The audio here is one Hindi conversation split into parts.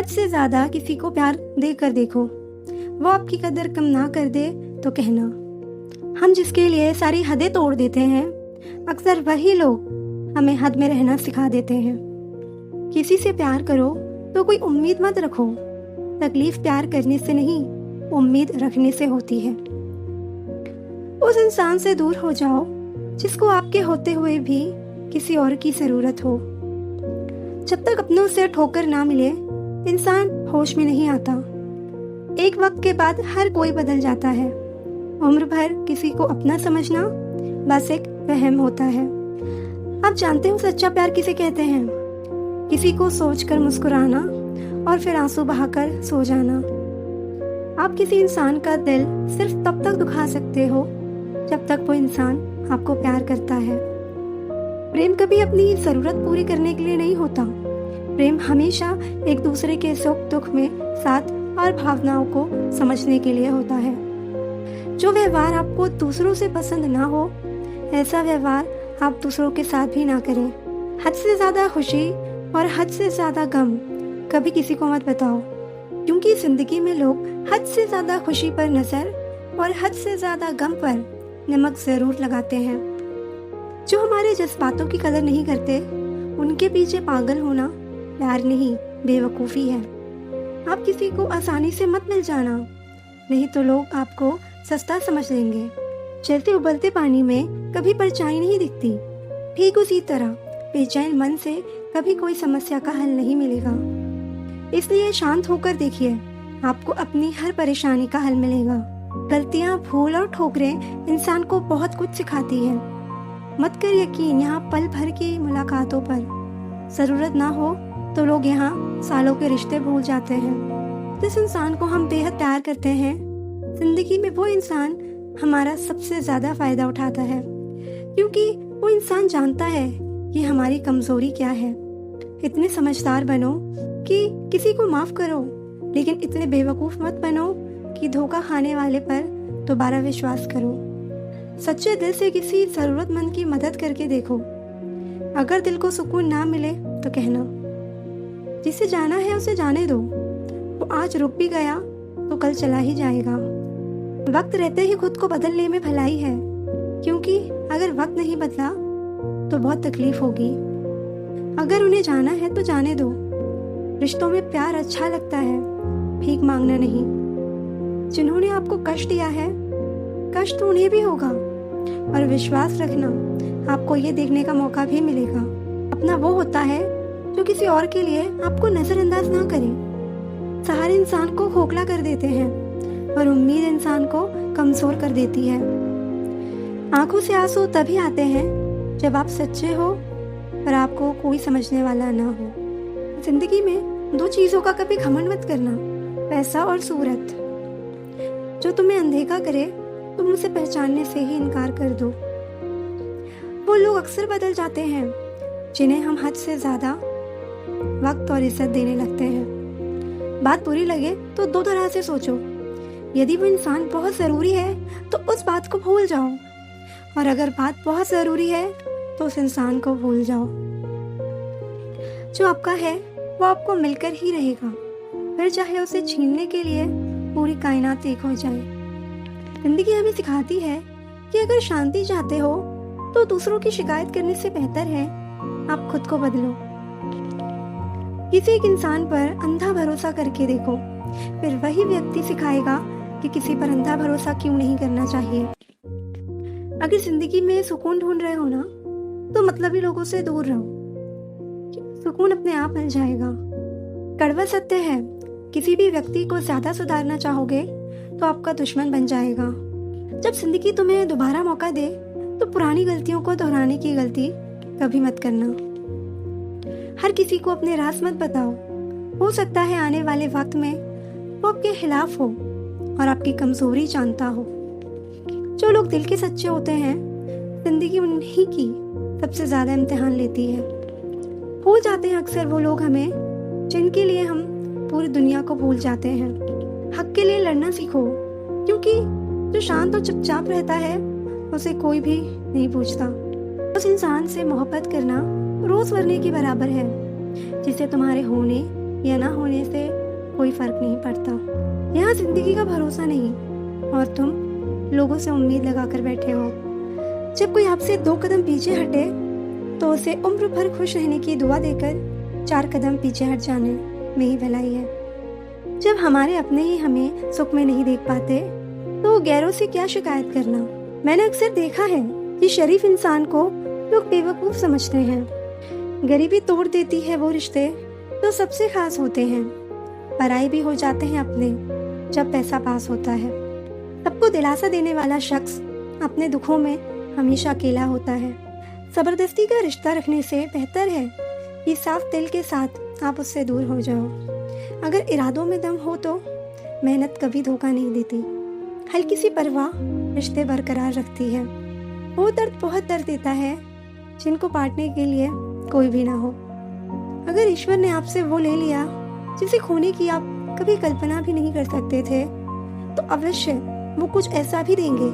हद से ज्यादा किसी को प्यार देकर देखो, वो आपकी कदर कम ना कर दे तो कहना। हम जिसके लिए सारी हदें तोड़ देते हैं, अक्सर वही लोग हमें हद में रहना सिखा देते हैं। किसी से प्यार करो तो कोई उम्मीद मत रखो, तकलीफ प्यार करने से नहीं, उम्मीद रखने से होती है। उस इंसान से दूर हो जाओ जिसको आपके होते हुए भी किसी और की जरूरत हो। जब तक अपनों से ठोकर ना मिले, इंसान होश में नहीं आता। एक वक्त के बाद हर कोई बदल जाता है। उम्र भर किसी को अपना समझना बस एक वहम होता है। आप जानते हो सच्चा प्यार किसे कहते हैं? किसी को सोचकर मुस्कुराना और फिर आंसू बहाकर सो जाना। आप किसी इंसान का दिल सिर्फ तब तक दुखा सकते हो जब तक वो इंसान आपको प्यार करता है। प्रेम कभी अपनी जरूरत पूरी करने के लिए नहीं होता। प्रेम हमेशा एक दूसरे के सुख दुख में साथ और भावनाओं को समझने के लिए होता है। जो व्यवहार आपको दूसरों से पसंद ना हो, ऐसा व्यवहार आप दूसरों के साथ भी ना करें। हद से ज्यादा खुशी और हद से ज्यादा गम कभी किसी को मत बताओ, क्योंकि जिंदगी में लोग हद से ज्यादा खुशी पर नजर और हद से ज्यादा गम पर नमक जरूर लगाते हैं। जो हमारे जज्बातों की कदर नहीं करते, उनके पीछे पागल होना प्यार नहीं, बेवकूफ़ी है। आप किसी को आसानी से मत मिल जाना, नहीं तो लोग आपको सस्ता समझ लेंगे। जैसे उबलते पानी में कभी परछाई नहीं दिखती, ठीक उसी तरह बेचैन मन से कभी कोई समस्या का हल नहीं मिलेगा। इसलिए शांत होकर देखिए, आपको अपनी हर परेशानी का हल मिलेगा। गलतियां, भूल और ठोकरें इंसान को बहुत कुछ सिखाती है। मत कर यकीन यहाँ पल भर की मुलाकातों पर। जरूरत ना हो तो लोग यहाँ सालों के रिश्ते भूल जाते हैं। जिस इंसान को हम बेहद प्यार करते हैं, जिंदगी में वो इंसान हमारा सबसे ज्यादा फायदा उठाता है, क्योंकि वो इंसान जानता है कि हमारी कमजोरी क्या है। इतने समझदार बनो कि किसी को माफ करो, लेकिन इतने बेवकूफ मत बनो कि धोखा खाने वाले पर दोबारा विश्वास करो। सच्चे दिल से किसी जरूरतमंद की मदद करके देखो। अगर दिल को सुकून ना मिले तो कहना। जिसे जाना है उसे जाने दो। वो आज रुक भी गया तो कल चला ही जाएगा। वक्त रहते ही खुद को बदलने में भलाई है, क्योंकि अगर वक्त नहीं बदला तो बहुत तकलीफ होगी। अगर उन्हें जाना है तो जाने दो। रिश्तों में प्यार अच्छा लगता है, भीख मांगना नहीं। जिन्होंने आपको कष्ट दिया है, कष्ट तो उन्हें भी होगा, और विश्वास रखना, आपको ये देखने का मौका भी मिलेगा। अपना वो होता है जो किसी और के लिए आपको नजरअंदाज ना करे। सहारे इंसान को खोखला कर देते हैं और उम्मीद इंसान को कमजोर कर देती है। आंखों से आंसू तभी आते हैं जब आप सच्चे हो पर आपको कोई समझने वाला ना हो। जिंदगी में दो चीजों का कभी घमंड मत करना, पैसा और सूरत। जो तुम्हें अनदेखा करे, तुम उसे पहचानने से ही इनकार कर दो। वो लोग अक्सर बदल जाते हैं जिन्हें हम हद से ज्यादा वक्त और इज्जत देने लगते हैं। बात बुरी लगे तो दो तरह से सोचो। यदि वो इंसान बहुत जरूरी है तो उस बात को भूल जाओ, और अगर बात बहुत जरूरी है तो उस इंसान को भूल जाओ। जो आपका है वो आपको मिलकर ही रहेगा, फिर चाहे उसे छीनने के लिए पूरी कायनात एक हो जाए। जिंदगी हमें सिखाती है कि अगर शांति चाहते हो तो दूसरों की शिकायत करने से बेहतर है आप खुद को बदलो। किसी एक इंसान पर अंधा भरोसा करके देखो, फिर वही व्यक्ति सिखाएगा कि किसी पर अंधा भरोसा क्यों नहीं करना चाहिए। अगर जिंदगी में सुकून ढूंढ रहे हो ना, तो मतलबी लोगों से दूर रहो। सुकून अपने आप मिल जाएगा। कड़वा सत्य है, किसी भी व्यक्ति को ज्यादा सुधारना चाहोगे तो आपका दुश्मन बन जाएगा। जब जिंदगी तुम्हें दोबारा मौका दे तो पुरानी गलतियों को दोहराने की गलती कभी मत करना। हर किसी को अपने राज मत बताओ। हो सकता है आने वाले वक्त में वो आपके खिलाफ हो और आपकी कमजोरी जानता हो। जो लोग दिल के सच्चे होते हैं, जिंदगी उन्हीं की सबसे ज्यादा इम्तिहान लेती है। भूल जाते हैं अक्सर वो लोग हमें जिनके लिए हम पूरी दुनिया को भूल जाते हैं। हक के लिए लड़ना सीखो, क्योंकि जो शांत और चुपचाप रहता है उसे कोई भी नहीं पूछता। उस इंसान से मोहब्बत करना रोज मरने के बराबर है जिसे तुम्हारे होने या ना होने से कोई फर्क नहीं पड़ता। यहाँ जिंदगी का भरोसा नहीं और तुम लोगों से उम्मीद लगाकर बैठे हो। जब कोई आपसे 2 कदम पीछे हटे तो उसे उम्र भर खुश रहने की दुआ देकर 4 कदम पीछे हट जाने में ही भलाई है। जब हमारे अपने ही हमें सुख में नहीं देख पाते तो गैरों से क्या शिकायत करना। मैंने अक्सर देखा है कि शरीफ इंसान को लोग बेवकूफ समझते हैं। गरीबी तोड़ देती है वो रिश्ते जो सबसे खास होते हैं। पराई भी हो जाते हैं अपने जब पैसा पास होता है। सबको दिलासा देने वाला शख्स अपने दुखों में हमेशा अकेला होता है। जबरदस्ती का रिश्ता रखने से बेहतर है कि साफ दिल के साथ आप उससे दूर हो जाओ। अगर इरादों में दम हो तो मेहनत कभी धोखा नहीं देती। हल्की सी परवाह रिश्ते बरकरार रखती है। वो दर्द बहुत दर्द देता है जिनको बांटने के लिए कोई भी ना हो। अगर ईश्वर ने आपसे वो ले लिया जिसे खोने की आप कभी कल्पना भी नहीं कर सकते थे तो अवश्य वो कुछ ऐसा भी देंगे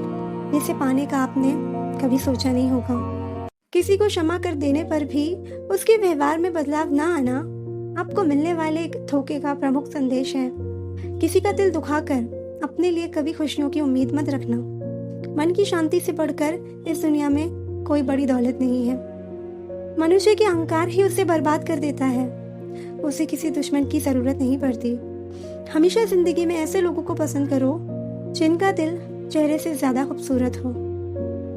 जिसे पाने का आपने कभी सोचा नहीं होगा। किसी को क्षमा कर देने पर भी उसके व्यवहार में बदलाव ना आना आपको मिलने वाले एक धोखे का प्रमुख संदेश है। किसी का दिल दुखाकर अपने लिए कभी खुशियों की उम्मीद मत रखना। मन की शांति से बढ़कर इस दुनिया में कोई बड़ी दौलत नहीं है। मनुष्य के अहंकार ही उसे बर्बाद कर देता है। उसे किसी दुश्मन की जरूरत नहीं पड़ती। हमेशा जिंदगी में ऐसे लोगों को पसंद करो जिनका दिल चेहरे से ज्यादा खूबसूरत हो।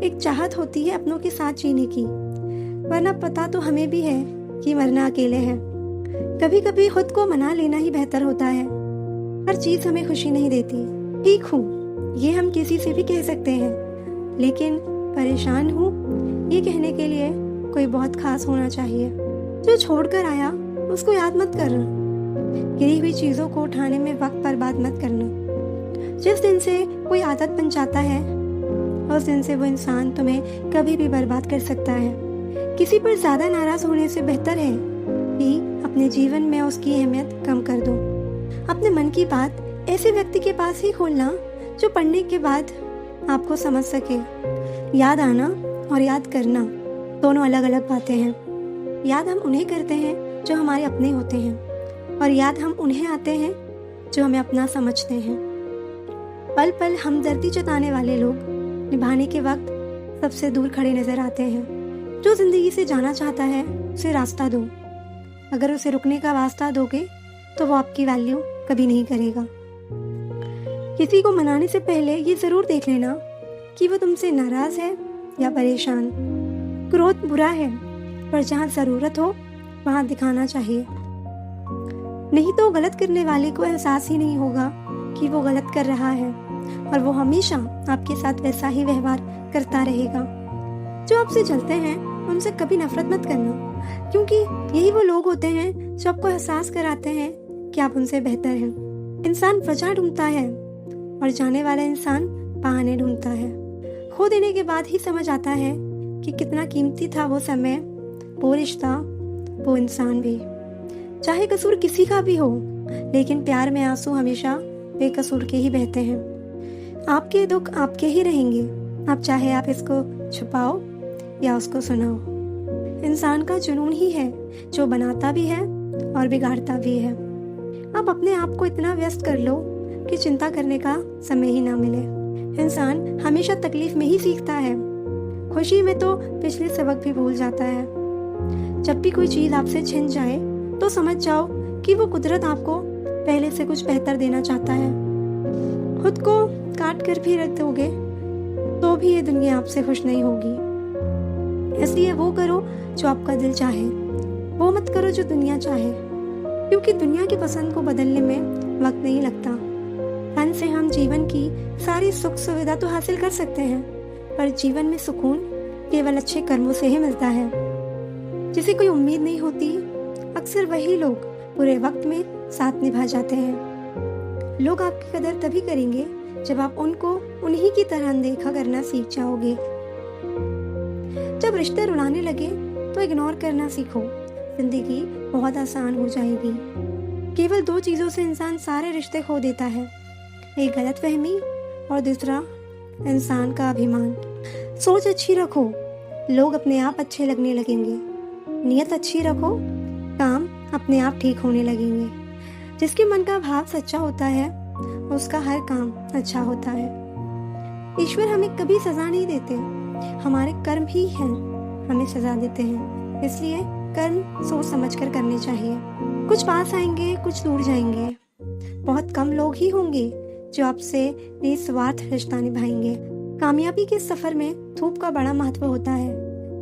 एक चाहत होती है अपनों के साथ जीने की, वरना पता तो हमें भी है कि मरना अकेले है। कभी कभी खुद को मना लेना ही बेहतर होता है। हर चीज हमें खुशी नहीं देती। ठीक हूँ ये हम किसी से भी कह सकते हैं, लेकिन परेशान हूँ ये कहने के लिए कोई बहुत खास होना चाहिए। जो छोड़कर आया उसको याद मत करना। गिरी हुई चीजों को उठाने में वक्त बर्बाद मत करना। जिस दिन से कोई आदत बन जाता है उस दिन से वो इंसान तुम्हें कभी भी बर्बाद कर सकता है। किसी पर ज्यादा नाराज होने से बेहतर है कि अपने जीवन में उसकी अहमियत कम कर दो। अपने मन की बात ऐसे व्यक्ति के पास ही खोलना जो पढ़ने के बाद आपको समझ सके। याद आना और याद करना दोनों अलग अलग बातें हैं। याद हम उन्हें करते हैं जो हमारे अपने होते हैं और याद हम उन्हें आते हैं जो हमें अपना समझते हैं। पल पल हमदर्दी जताने वाले लोग निभाने के वक्त सबसे दूर खड़े नजर आते हैं। जो जिंदगी से जाना चाहता है उसे रास्ता दो। अगर उसे रुकने का वास्ता दोगे तो वो आपकी वैल्यू कभी नहीं करेगा। किसी को मनाने से पहले ये जरूर देख लेना कि वो तुमसे नाराज है या परेशान। क्रोध बुरा है, पर जहाँ जरूरत हो वहाँ दिखाना चाहिए। नहीं तो गलत करने वाले को एहसास ही नहीं होगा कि वो गलत कर रहा है और वो हमेशा आपके साथ वैसा ही व्यवहार करता रहेगा। जो आपसे जलते हैं उनसे कभी नफरत मत करना, क्योंकि यही वो लोग होते हैं जो आपको एहसास कराते हैं कि आप उनसे बेहतर हैं। इंसान वजह ढूंढता है और जाने वाला इंसान बहाने ढूंढता है। खो देने के बाद ही समझ आता है कि कितना कीमती था वो समय, वो रिश्ता, वो इंसान भी। चाहे कसूर किसी का भी हो, लेकिन प्यार में आंसू हमेशा बेकसूर के ही बहते हैं। आपके दुख आपके ही रहेंगे, आप चाहे आप इसको छुपाओ या उसको सुनाओ। इंसान का जुनून ही है जो बनाता भी है और बिगाड़ता भी है। आप अपने आप को इतना व्यस्त कर लो कि चिंता करने का समय ही ना मिले। इंसान हमेशा तकलीफ में ही सीखता है, खुशी में तो पिछले सबक भी भूल जाता है। जब भी कोई चीज आपसे छिन जाए तो समझ जाओ कि वो कुदरत आपको पहले से कुछ बेहतर देना चाहता है। खुद को काट कर भी रख दोगे तो भी ये दुनिया आपसे खुश नहीं होगी। इसलिए वो करो जो आपका दिल चाहे, वो मत करो जो दुनिया चाहे, क्योंकि दुनिया की पसंद को बदलने में वक्त नहीं लगता। धन से हम जीवन की सारी सुख सुविधा तो हासिल कर सकते हैं, पर जीवन में सुकून केवल अच्छे कर्मों से ही मिलता है। जिसे कोई उम्मीद नहीं होती, अक्सर वही लोग बुरे वक्त में साथ निभा जाते हैं। लोग आपकी कदर तभी करेंगे जब आप उनको उन्हीं की तरह अनदेखा करना सीख जाओगे। जब रिश्ते रुलाने लगे तो इग्नोर करना सीखो, जिंदगी बहुत आसान हो जाएगी। केवल 2 चीजों से इंसान सारे रिश्ते खो देता है, एक गलतफहमी और दूसरा इंसान का अभिमान। सोच अच्छी रखो, लोग अपने आप अच्छे लगने लगेंगे। नियत अच्छी रखो, काम अपने आप ठीक होने लगेंगे। जिसके मन का भाव सच्चा होता है उसका हर काम अच्छा होता है। ईश्वर हमें कभी सजा नहीं देते, हमारे कर्म ही हैं हमें सजा देते हैं। इसलिए कर्म सोच समझ कर करने चाहिए। कुछ पास आएंगे, कुछ दूर जाएंगे। बहुत कम लोग ही होंगे जो आपसे निस्वार्थ रिश्ता निभाएंगे। कामयाबी के सफर में धूप का बड़ा महत्व होता है,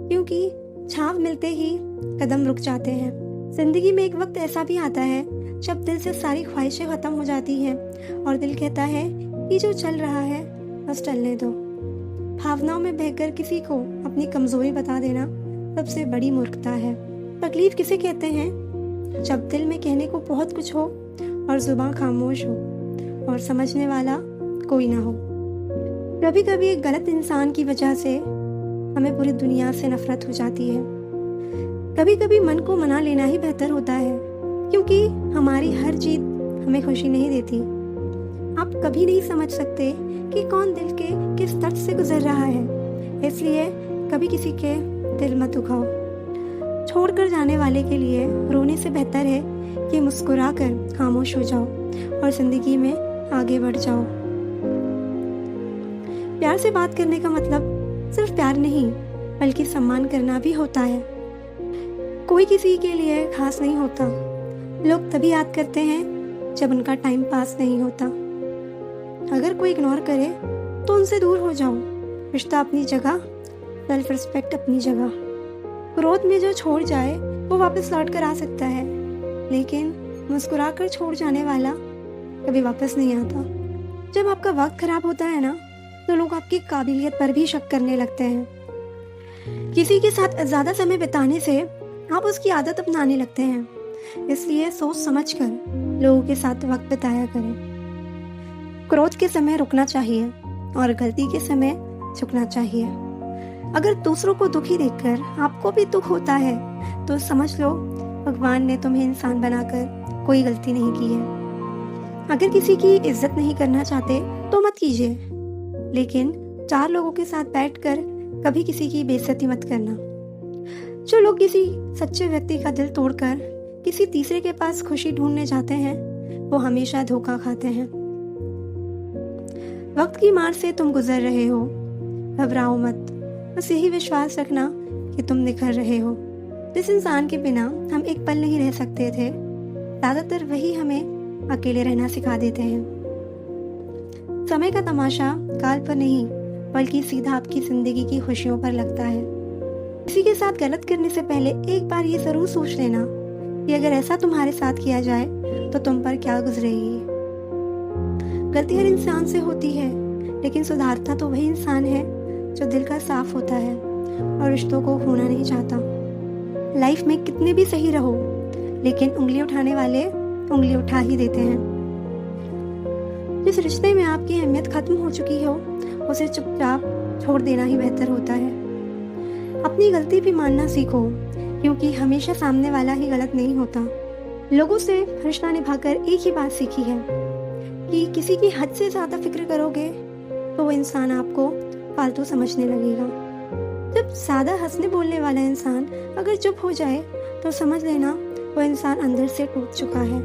क्योंकि छांव मिलते ही कदम रुक जाते हैं। जिंदगी में एक वक्त ऐसा भी आता है जब दिल से सारी ख्वाहिशें खत्म हो जाती हैं और दिल कहता है कि जो चल रहा है बस चलने दो। भावनाओं में बहकर किसी को अपनी कमजोरी बता देना सबसे बड़ी मूर्खता है। तकलीफ किसे कहते हैं? जब दिल में कहने को बहुत कुछ हो और जुबान खामोश हो और समझने वाला कोई ना हो। कभी कभी एक गलत इंसान की वजह से हमें पूरी दुनिया से नफरत हो जाती है। कभी कभी मन को मना लेना ही बेहतर होता है, क्योंकि हमारी हर जीत हमें खुशी नहीं देती। आप कभी नहीं समझ सकते कि कौन दिल के किस दर्द से गुजर रहा है, इसलिए कभी किसी के दिल मत दुखाओ। छोड़कर जाने वाले के लिए रोने से बेहतर है कि मुस्कुराकर खामोश हो जाओ और जिंदगी में आगे बढ़ जाओ। प्यार से बात करने का मतलब सिर्फ प्यार नहीं बल्कि सम्मान करना भी होता है। कोई किसी के लिए खास नहीं होता। लोग तभी याद करते हैं जब उनका टाइम पास नहीं होता। अगर कोई इग्नोर करे तो उनसे दूर हो जाओ। रिश्ता अपनी जगह, सेल्फ रिस्पेक्ट अपनी जगह। क्रोध में जो छोड़ जाए वो वापस लौट कर आ सकता है, लेकिन मुस्कुरा कर छोड़ जाने वाला कभी वापस नहीं आता। जब आपका वक्त खराब होता है ना, तो लोग आपकी काबिलियत पर भी शक करने लगते हैं। किसी के साथ ज्यादा समय बिताने से आप उसकी आदत अपनाने लगते हैं। इसलिए सोच समझकर लोगों के साथ वक्त बिताया करें। क्रोध के समय रुकना चाहिए और गलती के समय झुकना चाहिए। अगर दूसरों को दुखी देखकर आपको भी दुख होता है तो समझ लो भगवान ने तुम्हें इंसान बनाकर कोई गलती नहीं की है। अगर किसी की इज्जत नहीं करना चाहते तो मत कीजिए, लेकिन 4 लोगों के साथ बैठकर कभी किसी की बेइज्जती मत करना। जो लोग किसी सच्चे व्यक्ति का दिल तोड़कर किसी तीसरे के पास खुशी ढूंढने जाते हैं वो हमेशा धोखा खाते हैं। वक्त की मार से तुम गुजर रहे हो, घबराओ मत। बस यही विश्वास रखना कि तुम निखर रहे हो। जिस इंसान के बिना हम एक पल नहीं रह सकते थे, ज्यादातर वही हमें अकेले रहना सिखा देते हैं। समय का तमाशा काल पर नहीं बल्कि सीधा आपकी जिंदगी की खुशियों पर लगता है। किसी के साथ गलत करने से पहले एक बार ये जरूर सोच लेना कि अगर ऐसा तुम्हारे साथ किया जाए तो तुम पर क्या गुजरेगी। गलती हर इंसान से होती है, लेकिन सुधारता तो वही इंसान है जो दिल का साफ होता है और रिश्तों को खोना नहीं चाहता। लाइफ में कितने भी सही रहो, लेकिन उंगली उठाने वाले उंगली उठा ही देते हैं। जिस रिश्ते में आपकी अहमियत खत्म हो चुकी हो उसे चुपचाप छोड़ देना ही बेहतर होता है। अपनी गलती भी मानना सीखो, क्योंकि हमेशा सामने वाला ही गलत नहीं होता। लोगों से रिश्ता निभाकर एक ही बात सीखी है कि किसी की हद से ज्यादा फिक्र करोगे तो वो इंसान आपको फालतू समझने लगेगा। जब ज्यादा हंसने बोलने वाला इंसान अगर चुप हो जाए तो समझ लेना वो इंसान अंदर से टूट चुका है।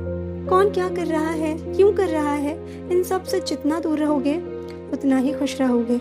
कौन क्या कर रहा है, क्यों कर रहा है, इन सब से जितना दूर रहोगे उतना ही खुश रहोगे।